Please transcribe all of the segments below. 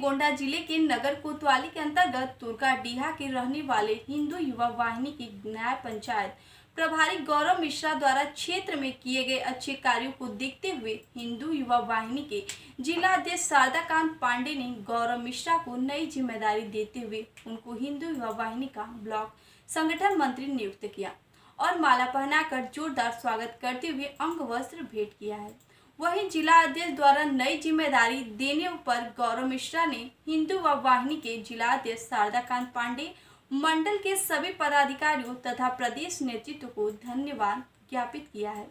गोंडा जिले के नगर कोतवाली के अंतर्गत तुर्काडीहा के रहने वाले हिंदू युवा वाहिनी की न्याय पंचायत प्रभारी गौरव मिश्रा द्वारा क्षेत्र में किए गए अच्छे कार्यों को देखते हुए हिंदू युवा वाहिनी के जिला अध्यक्ष शारदाकांत पांडे ने गौरव मिश्रा को नई जिम्मेदारी देते हुए उनको हिंदू युवा वाहिनी का ब्लॉक संगठन मंत्री नियुक्त किया और माला पहनाकर जोरदार स्वागत करते हुए अंग वस्त्र भेंट किया है। वहीं जिला अध्यक्ष द्वारा नई जिम्मेदारी देने पर गौरव मिश्रा ने हिंदू वाहिनी के जिला अध्यक्ष शारदाकांत पांडे, मंडल के सभी पदाधिकारियों तथा प्रदेश नेतृत्व को धन्यवाद ज्ञापित किया है।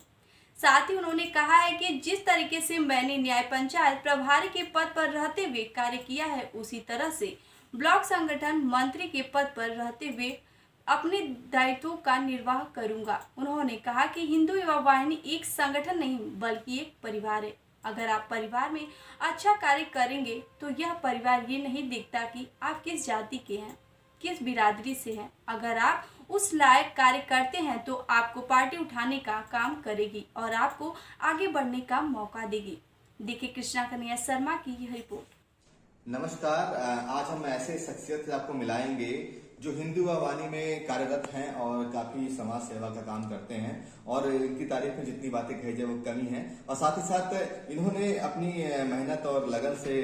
साथ ही उन्होंने कहा है कि जिस तरीके से मैंने न्याय पंचायत प्रभारी के पद पर रहते हुए कार्य किया है, उसी तरह से ब्लॉक संगठन मंत्री के पद पर रहते हुए अपने दायित्वों का निर्वाह करूंगा। उन्होंने कहा कि हिंदू युवा वाहिनी एक संगठन नहीं बल्कि एक परिवार है। अगर आप परिवार में अच्छा कार्य करेंगे तो यह परिवार ये नहीं देखता कि आप किस जाति के हैं, किस बिरादरी से हैं। अगर आप उस लायक कार्य करते हैं तो आपको पार्टी उठाने का काम करेगी और आपको आगे बढ़ने का मौका देगी। देखिए कृष्णा कन्हैया शर्मा की यह रिपोर्ट। नमस्कार, आज हम ऐसे शख्सियत से आपको मिलाएंगे जो हिंदू वाहिनी में कार्यरत हैं और काफी समाज सेवा का काम करते हैं और इनकी तारीफ में जितनी बातें कही जाए वो कमी है। और साथ ही साथ इन्होंने अपनी मेहनत और लगन से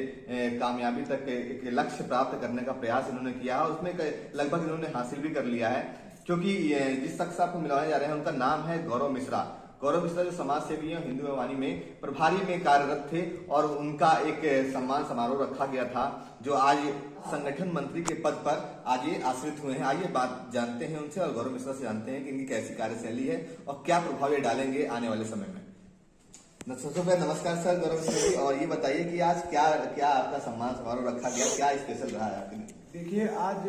कामयाबी तक एक लक्ष्य प्राप्त करने का प्रयास इन्होंने किया और उसमें लगभग इन्होंने हासिल भी कर लिया है। क्योंकि जिस शख्स आपको मिलाने जा रहे हैं उनका नाम है गौरव मिश्रा। गौरव मिश्रा जो समाज सेवी है हिंदू वाहिनी में प्रभारी में कार्यरत थे और उनका एक सम्मान समारोह रखा गया था जो आज संगठन मंत्री के पद पर आज ये आश्रित हुए हैं। आइए बात जानते हैं उनसे और गौरव मिश्रा से जानते हैं कि इनकी कैसी कार्यशैली है और क्या प्रभाव ये डालेंगे आने वाले समय में। सबसे पहले नमस्कार सर गौरव मिश्रा जी, और ये बताइए कि आज क्या क्या आपका सम्मान समारोह रखा गया, क्या स्पेशल रहा है आपके लिए? देखिए, आज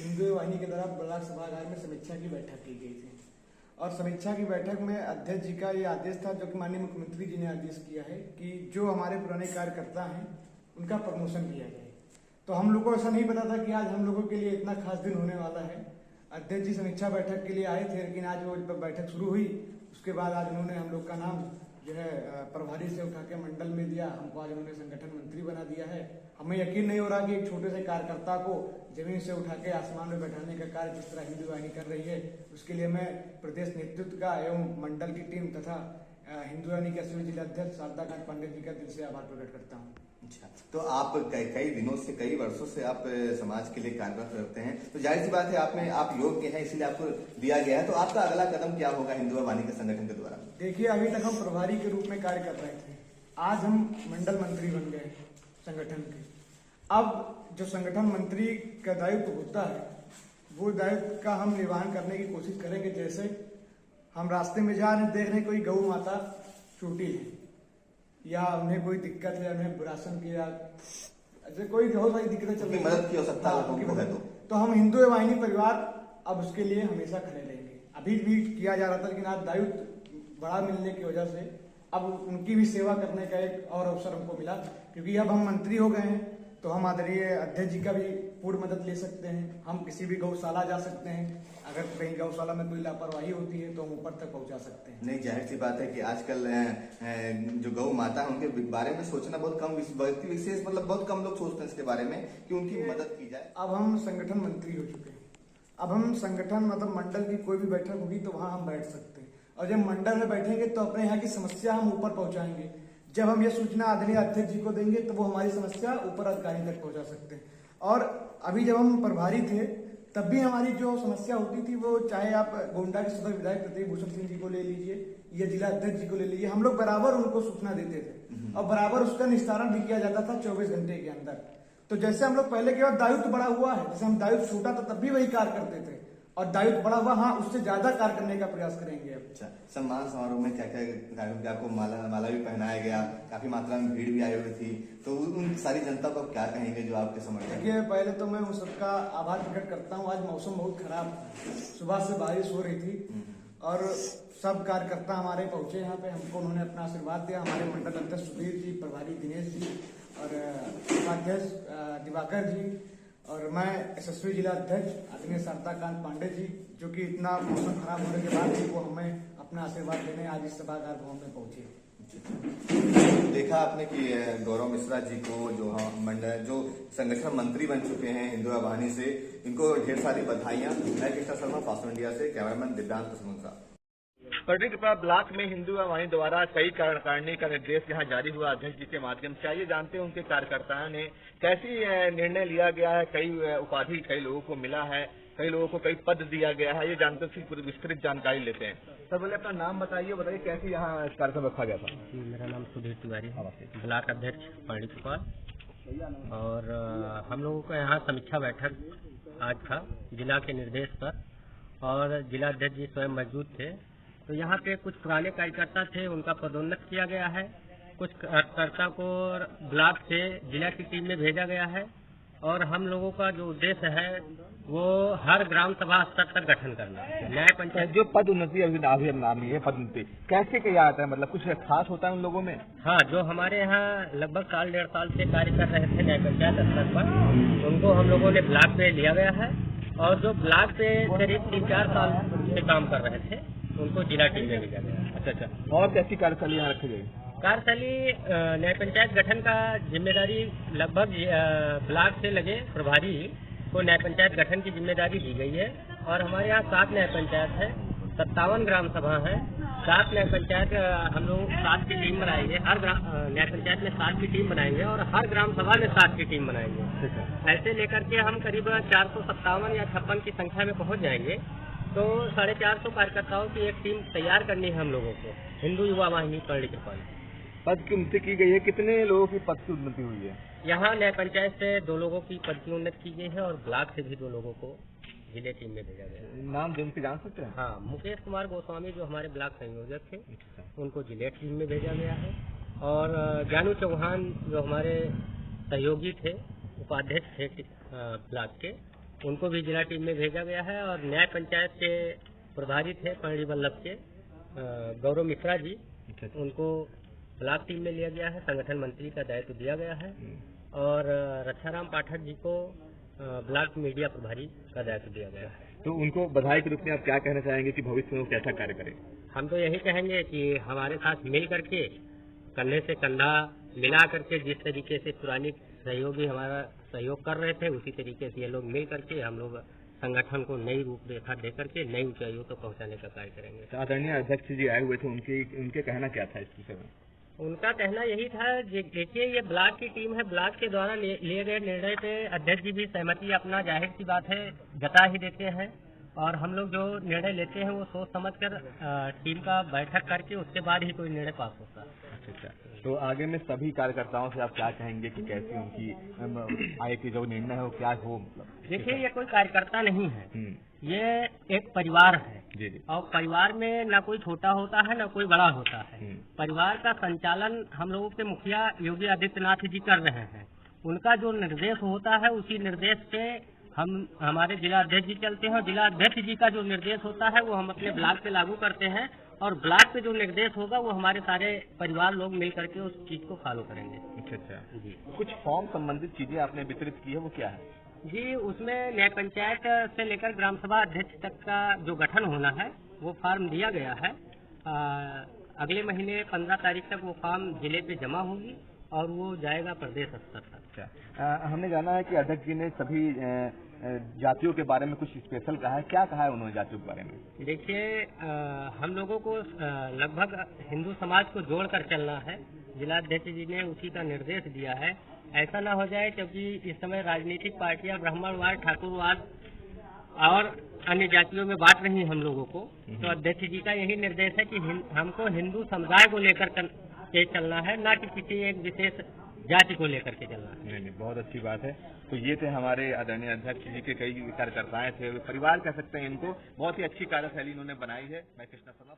हिंदू वाहिनी की तरफ ब्लॉक सभागार में समीक्षा की बैठक की गई थी और समीक्षा की बैठक में अध्यक्ष जी का ये आदेश था जो कि माननीय मुख्यमंत्री जी ने आदेश किया है कि जो हमारे पुराने कार्यकर्ता हैं उनका प्रमोशन किया जाए। तो हम लोग को ऐसा नहीं पता था कि आज हम लोगों के लिए इतना खास दिन होने वाला है। अध्यक्ष जी समीक्षा बैठक के लिए आए थे, लेकिन आज वो बैठक शुरू हुई उसके बाद आज उन्होंने हम लोग का नाम जो है प्रभारी से उठा के मंडल में दिया। हमको आज उन्होंने संगठन मंत्री बना दिया है। हमें यकीन नहीं हो रहा कि एक छोटे से कार्यकर्ता को जमीन से उठा के आसमान में बैठाने का कार्य जिस तरह हिंदू वाहिनी कर रही है, उसके लिए मैं प्रदेश नेतृत्व का एवं मंडल की टीम तथा हिंदू वाहिनी के असली जिला अध्यक्ष शारदाकांत पांडे जी का दिल से आभार प्रकट करता हूँ। अच्छा, तो आप कई दिनों से, कई वर्षों से आप समाज के लिए कार्यरत रहते हैं, तो जाहिर सी बात है आप योग्य हैं इसीलिए आपको दिया गया है। तो आपका अगला कदम क्या होगा हिंदू वाहिनी के संगठन के द्वारा? देखिए, अभी तक हम प्रभारी के रूप में कार्य कर रहे थे, आज हम मंडल मंत्री बन गए संगठन के। अब जो संगठन मंत्री का दायित्व होता है वो दायित्व का हम निर्वहन करने की कोशिश करेंगे। जैसे हम रास्ते में जा रहे देख रहे कोई गौ माता छोटी है या उन्हें कोई दिक्कत है, उन्हें राशन की या कोई बहुत सारी दिक्कतें चल रही, मदद की आवश्यकता है तो हम हिंदू वाहिनी परिवार अब उसके लिए हमेशा खड़े रहेंगे। अभी भी किया जा रहा था, लेकिन आज दायित्व बड़ा मिलने की वजह से अब उनकी भी सेवा करने का एक और अवसर हमको मिला। क्योंकि अब हम मंत्री हो गए हैं तो हम आदरणीय अध्यक्ष जी का भी पूर्ण मदद ले सकते हैं। हम किसी भी गौशाला जा सकते हैं, अगर कहीं गौशाला में कोई लापरवाही होती है तो हम ऊपर तक पहुंचा सकते हैं। नहीं, जाहिर सी बात है कि आजकल जो गौ माता है उनके बारे में सोचना बहुत कम, व्यक्ति विशेष मतलब बहुत कम लोग सोचते हैं इसके बारे में कि उनकी मदद की जाए। अब हम संगठन मंत्री हो चुके हैं, अब हम संगठन मतलब मंडल की कोई भी बैठक होगी तो वहां हम बैठ सकते हैं और जब मंडल में बैठेंगे तो अपने यहाँ की समस्या हम ऊपर पहुंचाएंगे। जब हम ये सूचना आदरणीय अध्यक्ष जी को देंगे तो वो हमारी समस्या ऊपर अधिकारी तक पहुंचा सकते हैं। और अभी जब हम प्रभारी थे तब भी हमारी जो समस्या होती थी वो चाहे आप गोंडा के सदर विधायक प्रतीक भूषण सिंह जी को ले लीजिए या जिला अध्यक्ष जी को ले लीजिए, हम लोग बराबर उनको सूचना देते थे और बराबर उसका निस्तारण भी किया जाता था 24 घंटे के अंदर। तो जैसे हम लोग पहले के बाद दायित्व बड़ा हुआ है, जैसे हम दायित्व छोटा था तब भी वही कार्य करते थे और दायित्व बड़ा हुआ, हाँ उससे ज्यादा कार्य करने का प्रयास करेंगे। अच्छा, सम्मान समारोह में क्या क्या आपको माला भी पहनाया गया, काफी मात्रा में भीड़ भी आई हुई थी, तो उन सारी जनता को क्या कहेंगे जो आपके समर्थन? देखिए, पहले तो मैं उन सबका आभार प्रकट करता हूँ। आज मौसम बहुत खराब था, सुबह से बारिश हो रही थी और सब कार्यकर्ता हमारे पहुंचे यहाँ पे, हमको उन्होंने अपना आशीर्वाद दिया। हमारे मंडल अध्यक्ष सुधीर जी, प्रभारी दिनेश जी और उपाध्यक्ष दिवाकर जी और मैं यशस्वी जिला अध्यक्ष आदरणीय शारदाकांत पांडे जी, जो कि इतना मौसम खराब होने के बाद भी वो हमें अपना आशीर्वाद लेने आज इस सभागार भवन में पहुंचे। देखा आपने कि गौरव मिश्रा जी को जो संगठन मंत्री बन चुके हैं हिंदू वाहिनी से, इनको ढेर सारी बधाइयां। मैं कृष्णा शर्मा, फास्ट इंडिया से, कैमरामैन दिव्यांग प्रसन्नता। पंडित कृपा ब्लॉक में हिंदू वाहिनी द्वारा कई कार्यकारिणी का निर्देश यहाँ जारी हुआ अध्यक्ष जी के माध्यम से। आइए जानते हैं उनके कार्यकर्ताओं ने कैसी निर्णय लिया गया है। कई उपाधि कई लोगों को मिला है, कई लोगों को कई पद दिया गया है। ये जानते हैं, पूरी विस्तृत जानकारी लेते हैं। सर पहले अपना नाम बताइए कैसे यहाँ कार्यक्रम रखा गया था। मेरा नाम सुधीर तिवारी, ब्लॉक अध्यक्ष पंडित कृपा। और हम लोगों का यहाँ समीक्षा बैठक आज था जिला के निर्देश पर, और जिला अध्यक्ष जी स्वयं मौजूद थे। तो यहाँ पे कुछ पुराने कार्यकर्ता थे, उनका पदोन्नत किया गया है। कुछ कार्यकर्ता को ब्लॉक से जिला की टीम में भेजा गया है, और हम लोगों का जो उद्देश्य है वो हर ग्राम सभा स्तर तक गठन करना है। न्याय पंचायत जो पद उन्नति अभी नाम नहीं है, पद उन्नति कैसे किया जाता है, मतलब कुछ खास होता है उन लोगों में? हाँ, जो हमारे यहाँ लगभग साल 1.5 साल से कार्य कर रहे थे न्याय पंचायत स्तर पर, उनको हम लोगों ने ब्लॉक पे लिया गया है। और जो ब्लॉक पे करीब 3-4 साल से काम कर रहे थे, उनको जिला टीम में भेजा गया। अच्छा, और कैसी कार्यशैली यहाँ रखी गई? कार्यशैली न्याय पंचायत गठन का जिम्मेदारी लगभग ब्लॉक से लगे प्रभारी को न्याय पंचायत गठन की जिम्मेदारी दी गई है। और हमारे यहाँ 7 न्याय पंचायत है, 57 ग्राम सभा है। 7 न्याय पंचायत हम लोग 7 की टीम बनाएंगे। हर न्याय पंचायत में 7 की टीम बनाएंगे, और हर ग्राम सभा में 7 की टीम बनाएंगे। ऐसे लेकर के हम करीब 457 या 56 की संख्या में पहुँच जाएंगे। तो 450 कार्यकर्ताओं की एक टीम तैयार करनी है हम लोगों को, हिंदू युवा वाहिनी पंडित कृपा। पद की उन्नति की गई है, कितने लोगों की पद की उन्नति हुई है? यहाँ न्याय पंचायत से 2 लोगों की पद की उन्नति की गई है, और ब्लॉक से भी 2 लोगों को जिले टीम में भेजा गया है। नाम जिनसे जान सकते हैं? हाँ, मुकेश कुमार गोस्वामी जो हमारे ब्लॉक संयोजक थे, उनको जिले टीम में भेजा गया है। और जानू चौहान जो हमारे सहयोगी थे, उपाध्यक्ष थे ब्लॉक के, उनको भी जिला टीम में भेजा गया है। और न्याय पंचायत के प्रभारी थे पंडित वल्लभ के गौरव मिश्रा जी, उनको ब्लॉक टीम में लिया गया है। संगठन मंत्री का दायित्व दिया गया है। और रक्षाराम पाठक जी को ब्लॉक मीडिया प्रभारी का दायित्व दिया गया है। तो उनको बधाई के रूप में आप क्या कहना चाहेंगे कि भविष्य में वो कैसा कार्य करें? हम तो यही कहेंगे कि हमारे साथ मिल करके, कंधे से कंधा मिला करके, जिस तरीके से पुरानी सहयोगी हमारा सहयोग कर रहे थे, उसी तरीके से ये लोग मिल करके हम लोग संगठन को नई रूपरेखा दे करके नई ऊंचाइयों तक पहुंचाने का कार्य करेंगे। आदरणीय अध्यक्ष जी आए हुए थे, उनके कहना क्या था इस विषय में? उनका कहना यही था, देखिए ये ब्लॉक की टीम है, ब्लॉक के द्वारा लिए गए निर्णय पे अध्यक्ष जी भी सहमति अपना जाहिर सी बात है जता ही देते हैं। और हम लोग जो निर्णय लेते हैं वो सोच समझकर टीम का बैठक करके उसके बाद ही कोई निर्णय पास होता है। अच्छा, तो आगे में सभी कार्यकर्ताओं से आप क्या कहेंगे कि कैसी उनकी आगे की जो निर्णय हो क्या हो? देखिए ये कोई कार्यकर्ता नहीं है, ये एक परिवार है। जी जी। और परिवार में न कोई छोटा होता है न कोई बड़ा होता है। परिवार का संचालन हम लोगों के मुखिया योगी आदित्यनाथ जी कर रहे हैं। उनका जो निर्देश होता है उसी निर्देश पे हमारे जिला अध्यक्ष जी चलते हैं। और जिला अध्यक्ष जी का जो निर्देश होता है वो हम अपने ब्लॉक पे लागू करते हैं, और ब्लॉक पे जो निर्देश होगा वो हमारे सारे परिवार लोग मिल करके उस चीज को फॉलो करेंगे। अच्छा जी। कुछ फॉर्म संबंधित चीजें आपने वितरित की है, वो क्या है? जी, उसमें न्याय पंचायत से लेकर ग्राम सभा अध्यक्ष तक का जो गठन होना है वो फॉर्म दिया गया है। अगले महीने 15 तारीख तक वो फॉर्म जिले पे जमा होगी और वो जाएगा प्रदेश स्तर तक। हमने जाना है कि अध्यक्ष जी ने सभी जातियों के बारे में कुछ स्पेशल कहा है, क्या कहा है उन्होंने जातियों के बारे में? देखिए, हम लोगों को लगभग हिंदू समाज को जोड़कर चलना है। जिला अध्यक्ष जी ने उसी का निर्देश दिया है। ऐसा ना हो जाए, क्योंकि इस समय राजनीतिक पार्टियां ब्राह्मणवाद, ठाकुरवाद और अन्य जातियों में बांट रही हैं हम लोगों को। तो अध्यक्ष जी का यही निर्देश है कि हमको हिंदू समुदाय को लेकर के चलना है, ना कि किसी एक विशेष जाति को लेकर के चलना है। नहीं, बहुत अच्छी बात है। तो ये थे हमारे आदरणीय अध्यक्ष जी के कई कार्यकर्ताएं थे, परिवार कह सकते हैं इनको। बहुत ही अच्छी कार्यशैली इन्होंने बनाई है। मैं कृष्णा शर्मा।